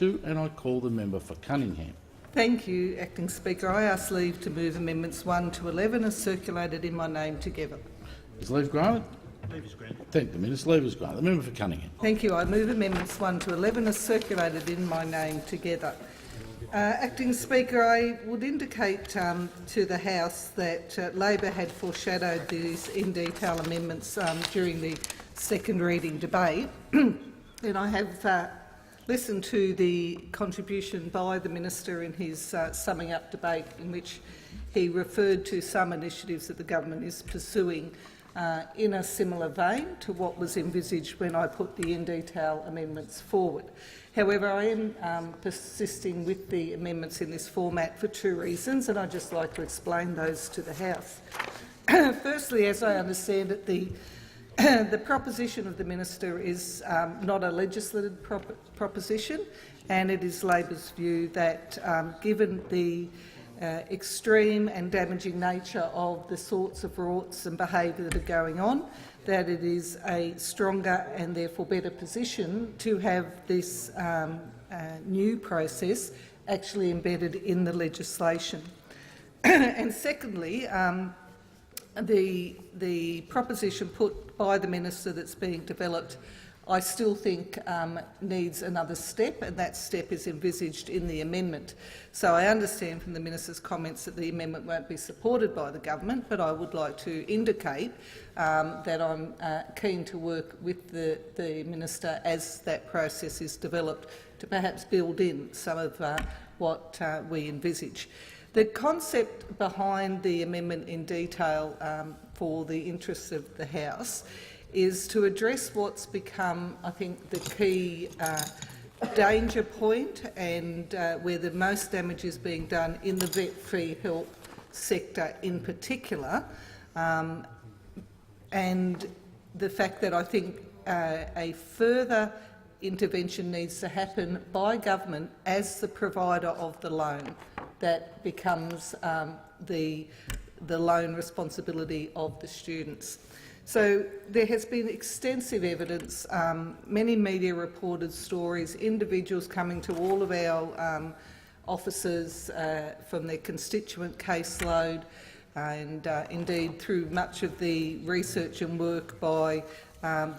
2, and I call the member for Cunningham. Thank you, Acting Speaker. I ask leave to move amendments 1 to 11 as circulated in my name together. Is leave granted? Leave is granted. Thank the Minister. Leave is granted. The member for Cunningham. Thank you. I move amendments 1 to 11 as circulated in my name together. Acting Speaker, I would indicate to the House that Labor had foreshadowed these in detail amendments during the second reading debate, and I have listened to the contribution by the Minister in his summing up debate, in which he referred to some initiatives that the government is pursuing in a similar vein to what was envisaged when I put the in detail amendments forward. However, I am persisting with the amendments in this format for 2 reasons, and I'd just like to explain those to the House. Firstly, as I understand it, the proposition of the Minister is not a legislative proposition, and it is Labor's view that, given the extreme and damaging nature of the sorts of rorts and behaviour that are going on, that it is a stronger and therefore better position to have this new process actually embedded in the legislation. And secondly, the proposition put by the Minister that's being developed, I still think needs another step, and that step is envisaged in the amendment. So I understand from the Minister's comments that the amendment won't be supported by the government, but I would like to indicate that I'm keen to work with the Minister as that process is developed to perhaps build in some of what we envisage. The concept behind the amendment in detail for the interests of the House is to address what's become, I think, the key danger point and where the most damage is being done in the vet fee help sector in particular, and the fact that I think a further intervention needs to happen by government as the provider of the loan. That becomes the loan responsibility of the students. So there has been extensive evidence, many media reported stories, individuals coming to all of our offices from their constituent caseload, and indeed through much of the research and work by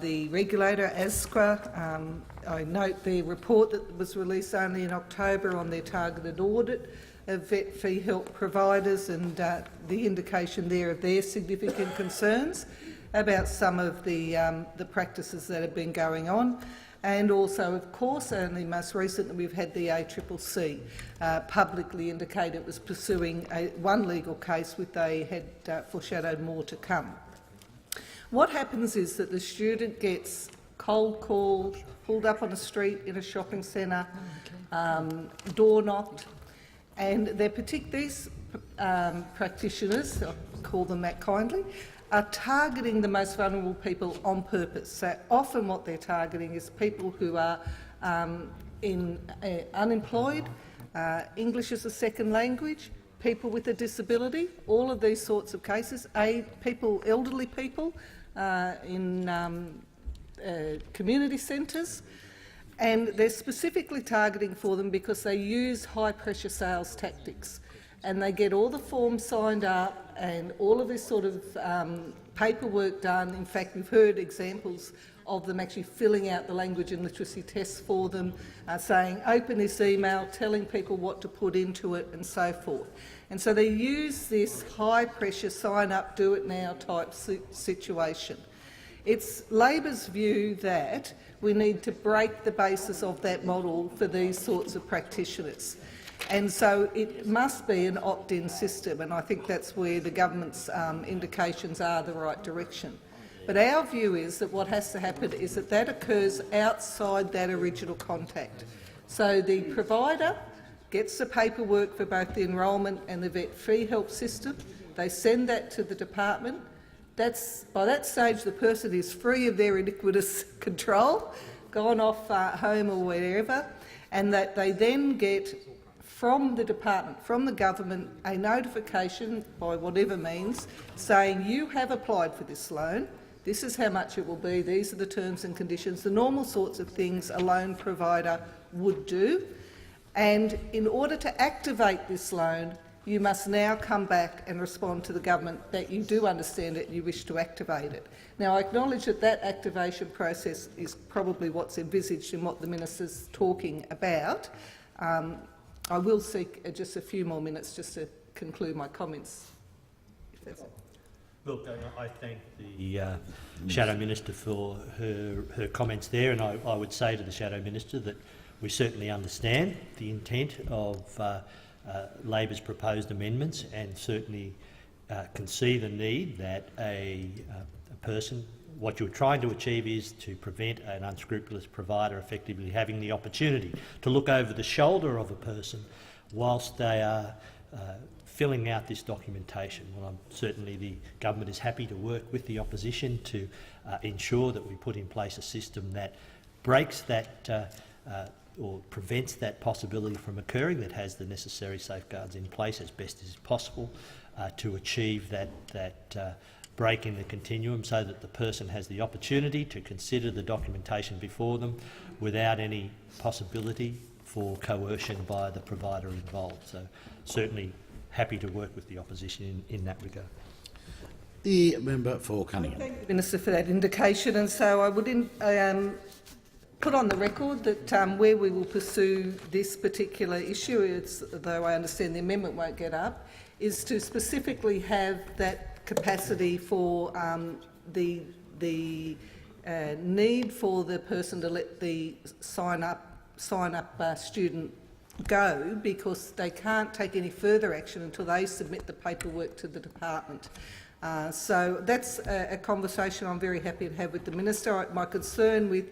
the regulator, ASQA. I note the report that was released only in October on their targeted audit of vet fee help providers, and the indication there of their significant concerns about some of the practices that have been going on. And also, of course, only most recently we've had the ACCC publicly indicate it was pursuing one legal case which they had foreshadowed more to come. What happens is that the student gets cold called, pulled up on a street in a shopping centre, door knocked, and these practitioners, I'll call them that kindly, are targeting the most vulnerable people on purpose. So often what they're targeting is people who are unemployed, English as a second language, people with a disability, all of these sorts of cases, elderly people in community centres, and they're specifically targeting for them because they use high-pressure sales tactics, and they get all the forms signed up and all of this sort of paperwork done. In fact, we've heard examples of them actually filling out the language and literacy tests for them, saying, open this email, telling people what to put into it and so forth. And so they use this high-pressure sign-up, do-it-now type situation. It's Labor's view that we need to break the basis of that model for these sorts of practitioners. And so it must be an opt-in system, and I think that's where the government's indications are the right direction. But our view is that what has to happen is that that occurs outside that original contact. So the provider gets the paperwork for both the enrolment and the vet fee help system. They send that to the department. By that stage, the person is free of their iniquitous control, gone off home or wherever, and that they then get from the department, from the government, a notification by whatever means saying you have applied for this loan, this is how much it will be, these are the terms and conditions, the normal sorts of things a loan provider would do. And in order to activate this loan, you must now come back and respond to the government that you do understand it and you wish to activate it. Now, I acknowledge that that activation process is probably what's envisaged in what the minister's talking about. I will seek just a few more minutes just to conclude my comments. If that's Look, I thank the Shadow Minister for her comments there, and I would say to the Shadow Minister that we certainly understand the intent of Labor's proposed amendments, and certainly can see the need that a person, what you're trying to achieve is to prevent an unscrupulous provider effectively having the opportunity to look over the shoulder of a person whilst they are filling out this documentation. Well, certainly the government is happy to work with the opposition to ensure that we put in place a system that breaks that or prevents that possibility from occurring, that has the necessary safeguards in place as best as possible to achieve that break in the continuum, so that the person has the opportunity to consider the documentation before them without any possibility for coercion by the provider involved. So certainly happy to work with the opposition in that regard. The member for Cunningham. Thank you, Minister, for that indication. And so I would put on the record that where we will pursue this particular issue, though I understand the amendment won't get up, is to specifically have that capacity for the need for the person to let the sign up student go, because they can't take any further action until they submit the paperwork to the department. So that's a conversation I'm very happy to have with the Minister. My concern with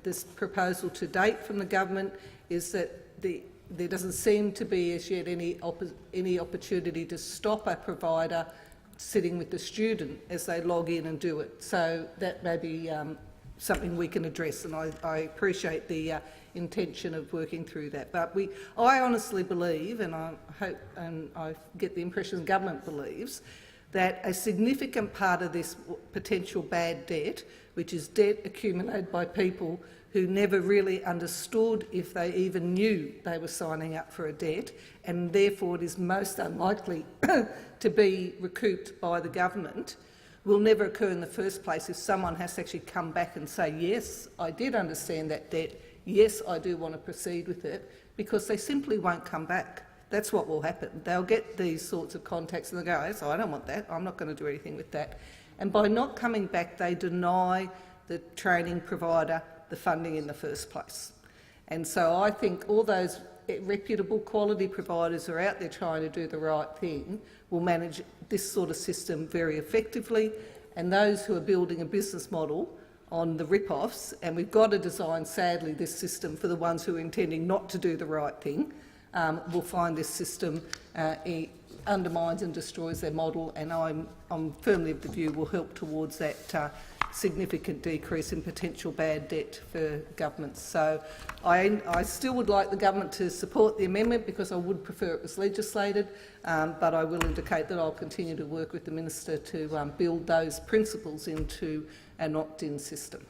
this proposal to date from the government is that there doesn't seem to be as yet any opportunity to stop a provider sitting with the student as they log in and do it. So that may be something we can address, and I appreciate the intention of working through that. But I honestly believe, and I hope and I get the impression the government believes, that a significant part of this potential bad debt, which is debt accumulated by people who never really understood if they even knew they were signing up for a debt, and therefore it is most unlikely to be recouped by the government, will never occur in the first place if someone has to actually come back and say, yes, I did understand that debt, yes, I do want to proceed with it, because they simply won't come back. That's what will happen. They'll get these sorts of contacts and they'll go, so I don't want that, I'm not going to do anything with that. And by not coming back, they deny the training provider the funding in the first place. And so I think all those reputable quality providers who are out there trying to do the right thing will manage this sort of system very effectively, and those who are building a business model on the rip-offs, and we've got to design, sadly, this system for the ones who are intending not to do the right thing, will find this system undermines and destroys their model, and I'm firmly of the view will help towards that significant decrease in potential bad debt for governments. So I still would like the government to support the amendment, because I would prefer it was legislated, but I will indicate that I'll continue to work with the Minister to build those principles into an opt-in system.